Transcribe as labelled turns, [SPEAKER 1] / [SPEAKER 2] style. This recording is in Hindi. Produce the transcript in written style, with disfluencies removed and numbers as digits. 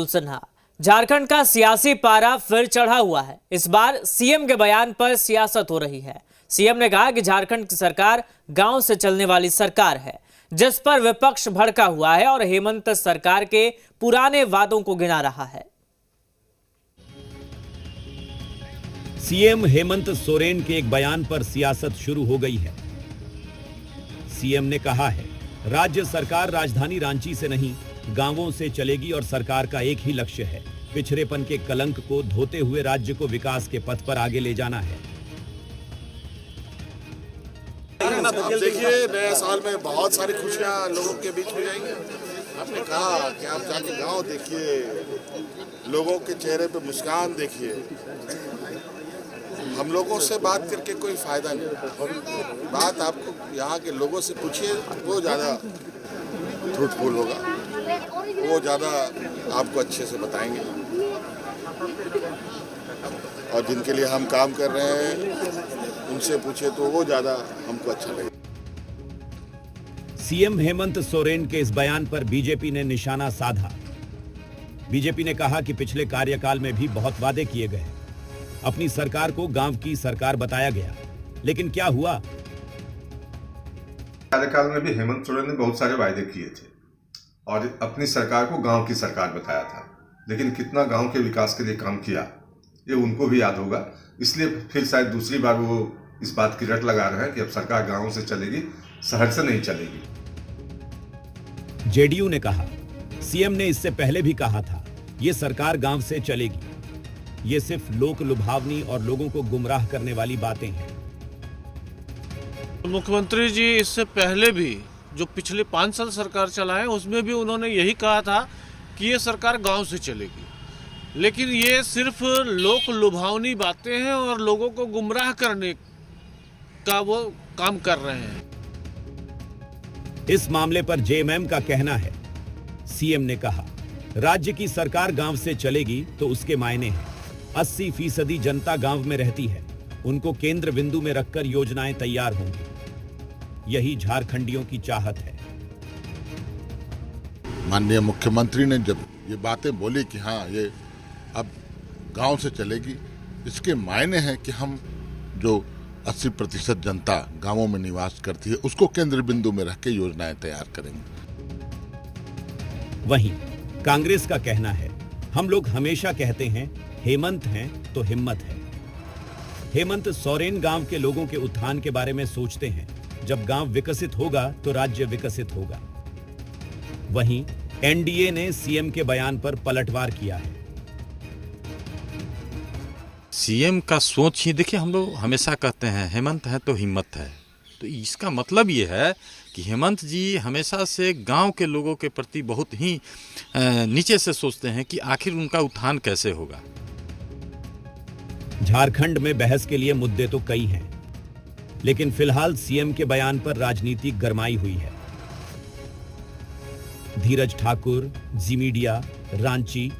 [SPEAKER 1] सिन्हा। झारखंड का सियासी पारा फिर चढ़ा हुआ है। इस बार सीएम के बयान पर सियासत हो रही है। सीएम ने कहा कि झारखंड की सरकार गांव से चलने वाली सरकार है, जिस पर विपक्ष भड़का हुआ है और हेमंत सरकार के पुराने वादों को गिना रहा है।
[SPEAKER 2] सीएम हेमंत सोरेन के एक बयान पर सियासत शुरू हो गई है। सीएम ने कहा है, राज्य सरकार राजधानी रांची से नहीं, गांवों से चलेगी और सरकार का एक ही लक्ष्य है, पिछड़ेपन के कलंक को धोते हुए राज्य को विकास के पथ पर आगे ले जाना है।
[SPEAKER 3] अब देखिए, नए साल में बहुत सारी खुशियां लोगों के बीच में जाएंगी। आपने कहा कि आप जाके गांव देखिए, लोगों के चेहरे पे मुस्कान देखिए। हम लोगों से बात करके कोई फायदा नहीं, बात आपको यहाँ के लोगों से पूछिए, वो ज़्यादा फ्रूटफुल होगा, वो ज़्यादा आपको अच्छे से बताएंगे। और जिनके लिए हम काम कर रहे हैं उनसे पूछे तो वो ज़्यादा हमको अच्छा लगेगा।
[SPEAKER 2] सीएम हेमंत सोरेन के इस बयान पर बीजेपी ने निशाना साधा। बीजेपी ने कहा कि पिछले कार्यकाल में भी बहुत वादे किए गए, अपनी सरकार को गांव की सरकार बताया गया, लेकिन क्या हुआ?
[SPEAKER 4] कार्यकाल में भी हेमंत सोरेन ने बहुत सारे वायदे किए थे और अपनी सरकार को गांव की सरकार बताया था, लेकिन कितना गांव के विकास के लिए काम किया ये उनको भी याद होगा। इसलिए फिर शायद दूसरी बार वो इस बात की रट लगा रहे हैं कि अब सरकार गांवों से चलेगी, शहर से नहीं चलेगी।
[SPEAKER 2] जेडीयू ने कहा, सीएम ने इससे पहले भी कहा था, ये सरकार गांव से चलेगी। ये सिर्फ लोक लुभावनी और लोगों को गुमराह करने वाली बातें हैं।
[SPEAKER 5] मुख्यमंत्री जी इससे पहले भी जो पिछले 5 साल सरकार चलाए उसमें भी उन्होंने यही कहा था कि ये सरकार गांव से चलेगी, लेकिन ये सिर्फ लोक लुभावनी बातें हैं और लोगों को गुमराह करने का वो काम कर रहे हैं।
[SPEAKER 2] इस मामले पर जेएमएम का कहना है, सीएम ने कहा, राज्य की सरकार गांव से चलेगी तो उसके मायने हैं 80% जनता गांव में रहती है, उनको केंद्र बिंदु में रखकर योजनाएं तैयार होंगी। यही झारखंडियों की चाहत है।
[SPEAKER 6] माननीय मुख्यमंत्री ने जब ये बातें बोली कि हाँ ये अब गांव से चलेगी, इसके मायने हैं कि हम जो 80% जनता गांवों में निवास करती है उसको केंद्र बिंदु में रख के योजनाएं तैयार करेंगे।
[SPEAKER 2] वहीं कांग्रेस का कहना है, हम लोग हमेशा कहते हैं हेमंत हैं तो हिम्मत है। हेमंत सोरेन गांव के लोगों के उत्थान के बारे में सोचते हैं। जब गांव विकसित होगा तो राज्य विकसित होगा। वहीं एनडीए ने सीएम के बयान पर पलटवार किया है।
[SPEAKER 7] सीएम का सोच ही देखिए, हम लोग हमेशा कहते हैं हेमंत है तो हिम्मत है, तो इसका मतलब ये है कि हेमंत जी हमेशा से गांव के लोगों के प्रति बहुत ही नीचे से सोचते हैं कि आखिर उनका उत्थान कैसे होगा।
[SPEAKER 2] झारखंड में बहस के लिए मुद्दे तो कई हैं, लेकिन फिलहाल सीएम के बयान पर राजनीति गरमाई हुई है। धीरज ठाकुर, जी मीडिया, रांची।